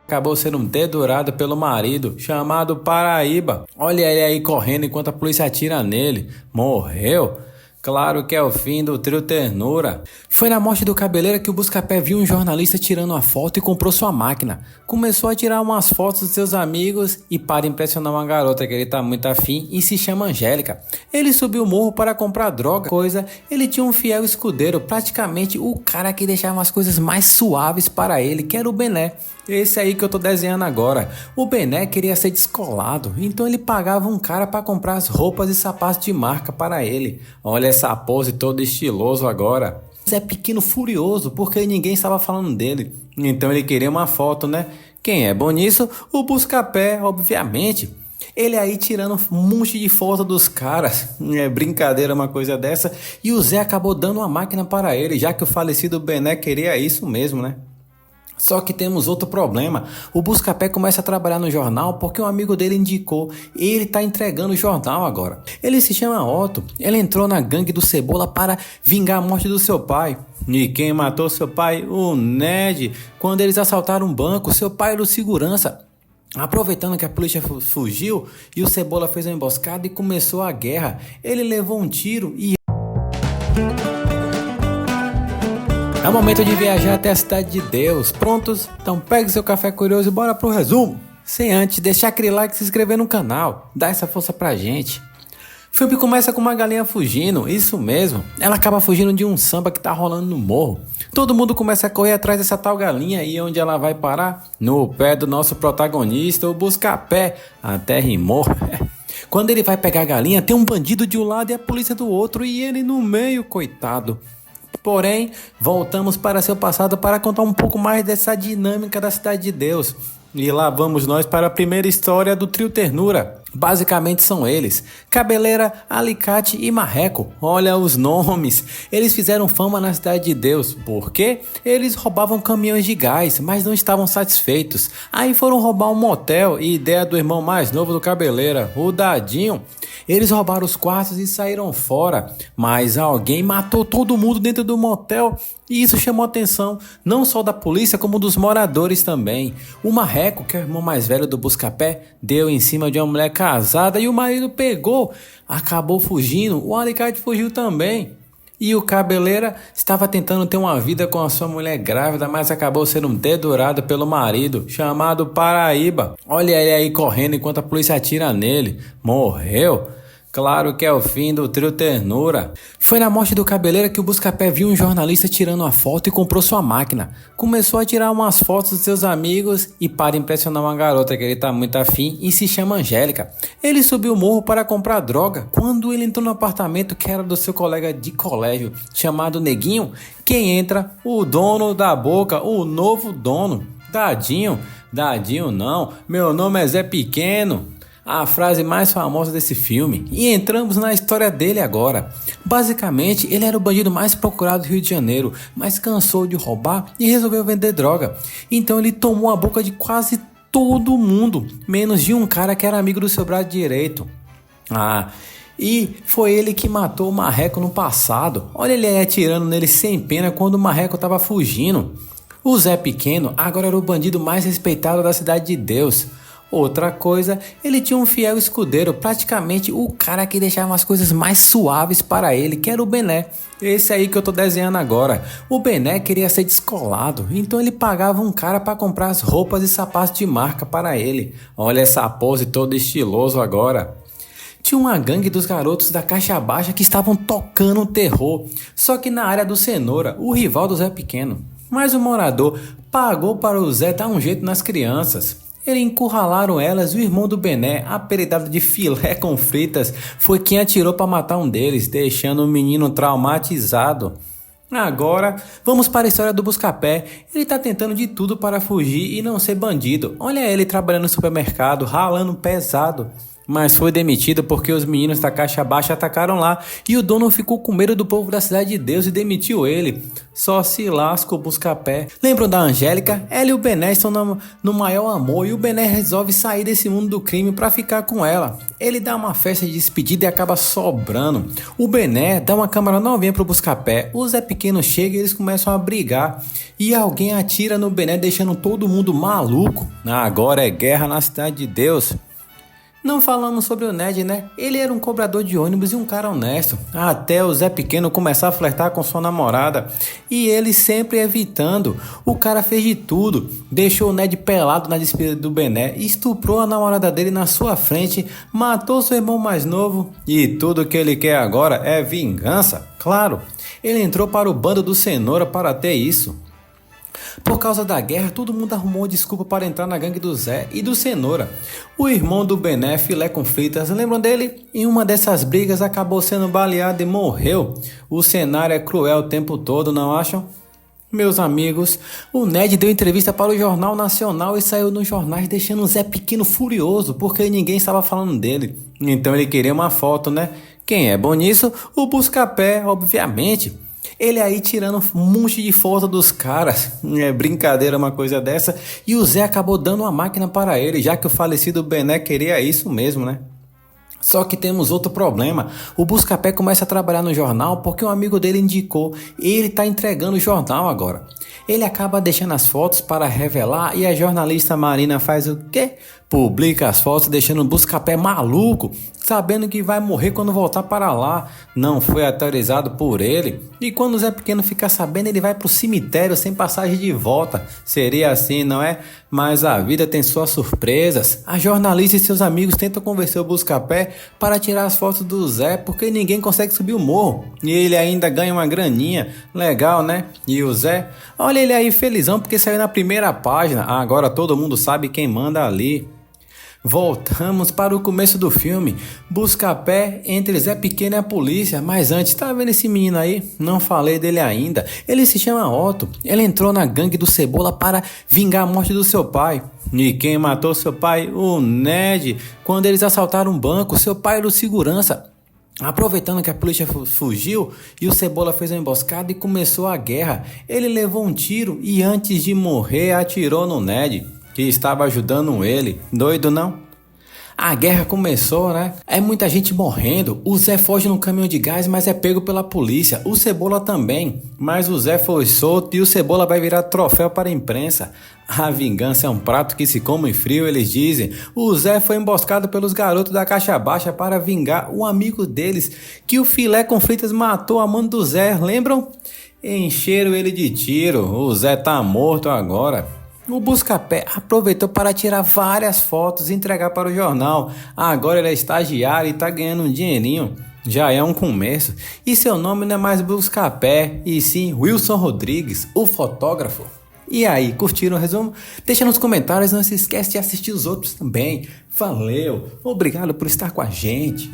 Acabou sendo dedurado pelo marido, chamado Paraíba. Olha ele aí correndo enquanto a polícia atira nele. Morreu? Claro que é o fim do trio Ternura. Foi na morte do Cabeleira que o Buscapé viu um jornalista tirando uma foto e comprou sua máquina. Começou a tirar umas fotos dos seus amigos e para impressionar uma garota que ele tá muito afim e se chama Angélica. Ele subiu o morro para comprar droga, ele tinha um fiel escudeiro, praticamente o cara que deixava as coisas mais suaves para ele, que era o Bené. Esse aí que eu tô desenhando agora. O Bené queria ser descolado, então ele pagava um cara para comprar as roupas e sapatos de marca para ele. Olha essa pose todo estiloso agora. Zé Pequeno furioso porque ninguém estava falando dele, então ele queria uma foto, né? Quem é bom nisso? O Buscapé, obviamente. Ele aí tirando um monte de foto dos caras, é brincadeira uma coisa dessa, e o Zé acabou dando uma máquina para ele, já que o falecido Bené queria isso mesmo, né? Só que temos outro problema. O Buscapé começa a trabalhar no jornal porque um amigo dele indicou e ele tá entregando o jornal agora. Ele se chama Otto. Ele entrou na gangue do Cebola para vingar a morte do seu pai. E quem matou seu pai? O Ned. Quando eles assaltaram um banco, seu pai era o segurança. Aproveitando que a polícia fugiu e o Cebola fez uma emboscada e começou a guerra. Ele levou um tiro e... É o momento de viajar até a Cidade de Deus. Prontos? Então pegue seu café curioso e bora pro resumo. Sem antes deixar aquele like e se inscrever no canal. Dá essa força pra gente. O filme começa com uma galinha fugindo, isso mesmo. Ela acaba fugindo de um samba que tá rolando no morro. Todo mundo começa a correr atrás dessa tal galinha e onde ela vai parar? No pé do nosso protagonista, o Buscapé. Até rimou. Quando ele vai pegar a galinha, tem um bandido de um lado e a polícia do outro e ele no meio, coitado. Porém, voltamos para seu passado para contar um pouco mais dessa dinâmica da Cidade de Deus. E lá vamos nós para a primeira história do trio Ternura. Basicamente são eles: Cabeleira, Alicate e Marreco. Olha os nomes. Eles fizeram fama na Cidade de Deus. Por quê? Eles roubavam caminhões de gás, mas não estavam satisfeitos. Aí foram roubar um motel e ideia do irmão mais novo do Cabeleira, o Dadinho. Eles roubaram os quartos e saíram fora, mas alguém matou todo mundo dentro do motel e isso chamou a atenção não só da polícia como dos moradores também. O Marreco, que é o irmão mais velho do Buscapé, deu em cima de uma mulher casada e o marido pegou, acabou fugindo. O Alicate fugiu também. E o Cabeleira estava tentando ter uma vida com a sua mulher grávida, mas acabou sendo dedurado pelo marido, chamado Paraíba. Olha ele aí correndo enquanto a polícia atira nele. Morreu? Claro que é o fim do trio Ternura. Foi na morte do Cabeleira que o Buscapé viu um jornalista tirando uma foto e comprou sua máquina. Começou a tirar umas fotos dos seus amigos e para impressionar uma garota que ele tá muito afim e se chama Angélica. Ele subiu o morro para comprar droga. Quando ele entrou no apartamento que era do seu colega de colégio chamado Neguinho, quem entra? O dono da boca, o novo dono. Dadinho? Dadinho não, meu nome é Zé Pequeno. A frase mais famosa desse filme. E entramos na história dele agora. Basicamente, ele era o bandido mais procurado do Rio de Janeiro, mas cansou de roubar e resolveu vender droga. Então ele tomou a boca de quase todo mundo, menos de um cara que era amigo do seu braço direito. E foi ele que matou o Marreco no passado. Olha ele aí atirando nele sem pena quando o Marreco estava fugindo. O Zé Pequeno agora era o bandido mais respeitado da Cidade de Deus. Outra coisa, ele tinha um fiel escudeiro, praticamente o cara que deixava as coisas mais suaves para ele, que era o Bené. Esse aí que eu tô desenhando agora. O Bené queria ser descolado, então ele pagava um cara para comprar as roupas e sapatos de marca para ele. Olha essa pose todo estiloso agora. Tinha uma gangue dos garotos da Caixa Baixa que estavam tocando terror, só que na área do Cenoura, o rival do Zé Pequeno. Mas o morador pagou para o Zé dar um jeito nas crianças. Eles encurralaram elas e o irmão do Bené, apelidado de Filé com Fritas, foi quem atirou para matar um deles, deixando o menino traumatizado. Agora, vamos para a história do Buscapé. Ele tá tentando de tudo para fugir e não ser bandido. Olha ele trabalhando no supermercado, ralando pesado. mas foi demitido porque os meninos da caixa baixa atacaram lá e o dono ficou com medo do povo da Cidade de Deus e demitiu ele. Só se lasca o Buscapé. Lembram da Angélica? Ela e o Bené estão no maior amor e o Bené resolve sair desse mundo do crime para ficar com ela. Ele dá uma festa de despedida e acaba sobrando. O Bené dá uma câmera novinha pro Buscapé. O Zé Pequeno chega e eles começam a brigar. E alguém atira no Bené deixando todo mundo maluco. Agora é guerra na Cidade de Deus. Não falamos sobre o Ned, né? Ele era um cobrador de ônibus e um cara honesto. Até o Zé Pequeno começar a flertar com sua namorada. E ele sempre evitando. O cara fez de tudo. Deixou o Ned pelado na despedida do Bené. Estuprou a namorada dele na sua frente. Matou seu irmão mais novo. E tudo que ele quer agora é vingança. Claro, ele entrou para o bando do Cenoura para ter isso. Por causa da guerra, todo mundo arrumou desculpa para entrar na gangue do Zé e do Cenoura. O irmão do Bené, Filé com Fritas, lembram dele? Em uma dessas brigas acabou sendo baleado e morreu. O cenário é cruel o tempo todo, não acham? Meus amigos, o Ned deu entrevista para o Jornal Nacional e saiu nos jornais deixando o Zé Pequeno furioso porque ninguém estava falando dele. Então ele queria uma foto, né? Quem é bom nisso? O Buscapé, obviamente. Ele aí tirando um monte de foto dos caras. É brincadeira uma coisa dessa. E o Zé acabou dando uma máquina para ele, já que o falecido Bené queria isso mesmo, né? Só que temos outro problema. O Buscapé começa a trabalhar no jornal porque um amigo dele indicou e ele está entregando o jornal agora. Ele acaba deixando as fotos para revelar e a jornalista Marina faz o quê? Publica as fotos deixando o Buscapé maluco, sabendo que vai morrer quando voltar para lá. Não foi autorizado por ele. E quando o Zé Pequeno fica sabendo, ele vai pro cemitério sem passagem de volta. Seria assim, não é? Mas a vida tem suas surpresas. A jornalista e seus amigos tentam convencer o Buscapé para tirar as fotos do Zé, porque ninguém consegue subir o morro. E ele ainda ganha uma graninha. Legal, né? E o Zé? Olha ele aí felizão porque saiu na primeira página. Agora todo mundo sabe quem manda ali. Voltamos para o começo do filme. Buscapé entre Zé Pequeno e a polícia. Mas antes, tá vendo esse menino aí? Não falei dele ainda. Ele se chama Otto. Ele entrou na gangue do Cebola para vingar a morte do seu pai. E quem matou seu pai? O Ned. Quando eles assaltaram um banco, seu pai era o segurança. Aproveitando que a polícia fugiu e o Cebola fez uma emboscada e começou a guerra. Ele levou um tiro e antes de morrer atirou no Ned, que estava ajudando ele. Doido, não? A guerra começou, né? É muita gente morrendo. O Zé foge no caminhão de gás, mas é pego pela polícia. O Cebola também. Mas o Zé foi solto e o Cebola vai virar troféu para a imprensa. A vingança é um prato que se come frio, eles dizem. O Zé foi emboscado pelos garotos da caixa baixa para vingar um amigo deles, que o Filé com Fritas matou a mão do Zé, lembram? Encheram ele de tiro. O Zé tá morto agora. O Buscapé aproveitou para tirar várias fotos e entregar para o jornal. Agora ele é estagiário e está ganhando um dinheirinho. Já é um começo. E seu nome não é mais Buscapé, e sim Wilson Rodrigues, o fotógrafo. E aí, curtiram o resumo? Deixa nos comentários, não se esquece de assistir os outros também. Valeu, obrigado por estar com a gente.